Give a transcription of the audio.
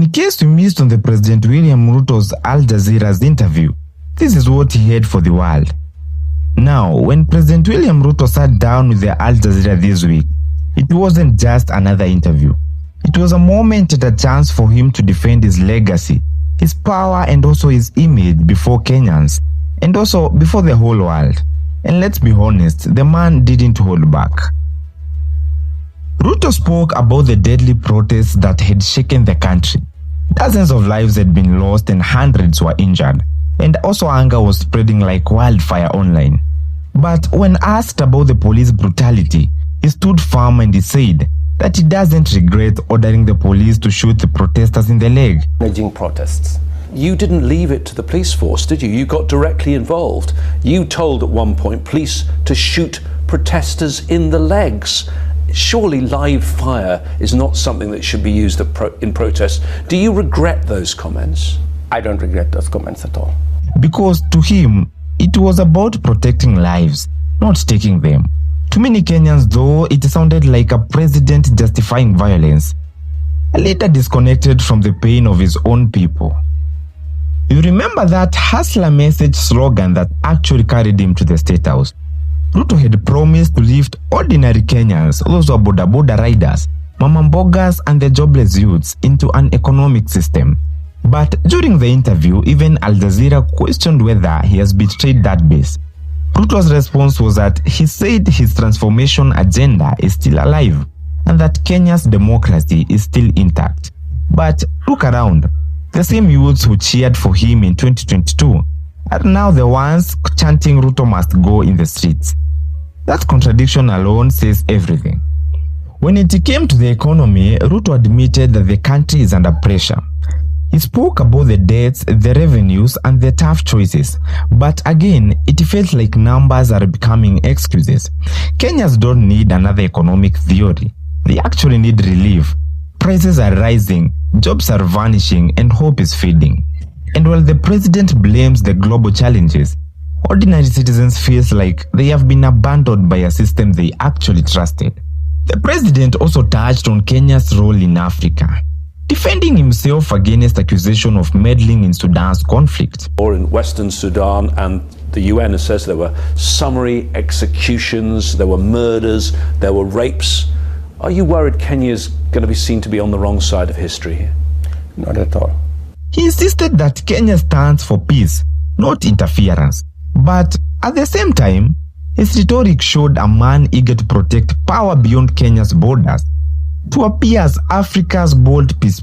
In case you missed on the President William Ruto's Al Jazeera's interview, this is what he had for the world. Now, when President William Ruto sat down with the Al Jazeera this week, it wasn't just another interview. It was a moment and a chance for him to defend his legacy, his power and also his image before Kenyans, and also before the whole world. And let's be honest, the man didn't hold back. Ruto spoke about the deadly protests that had shaken the country. Dozens of lives had been lost and hundreds were injured, and also anger was spreading like wildfire online. But when asked about the police brutality, he stood firm and he said that he doesn't regret ordering the police to shoot the protesters in the leg. Managing protests. You didn't leave it to the police force, did you? You got directly involved. You told at one point police to shoot protesters in the legs. Surely live fire is not something that should be used in protests. Do you regret those comments? I don't regret those comments at all. Because to him, it was about protecting lives, not taking them. To many Kenyans, though, it sounded like a president justifying violence, a leader disconnected from the pain of his own people. You remember that hustler message slogan that actually carried him to the State House? Ruto had promised to lift ordinary Kenyans, those were boda boda riders, mama mbogas and the jobless youths into an economic system. But during the interview, even Al Jazeera questioned whether he has betrayed that base. Ruto's response was that he said his transformation agenda is still alive and that Kenya's democracy is still intact. But look around. The same youths who cheered for him in 2022 are now the ones chanting Ruto must go in the streets. That contradiction alone says everything. When it came to the economy, Ruto admitted that the country is under pressure. He spoke about the debts, the revenues, and the tough choices. But again, it felt like numbers are becoming excuses. Kenyans don't need another economic theory. They actually need relief. Prices are rising, jobs are vanishing, and hope is fading. And while the president blames the global challenges, ordinary citizens feel like they have been abandoned by a system they actually trusted. The president also touched on Kenya's role in Africa, defending himself against accusation of meddling in Sudan's conflict. Or in Western Sudan, and the UN says there were summary executions, there were murders, there were rapes. Are you worried Kenya is going to be seen to be on the wrong side of history here? Not at all. He insisted that Kenya stands for peace, not interference. But at the same time, his rhetoric showed a man eager to protect power beyond Kenya's borders, to appear as Africa's bold peace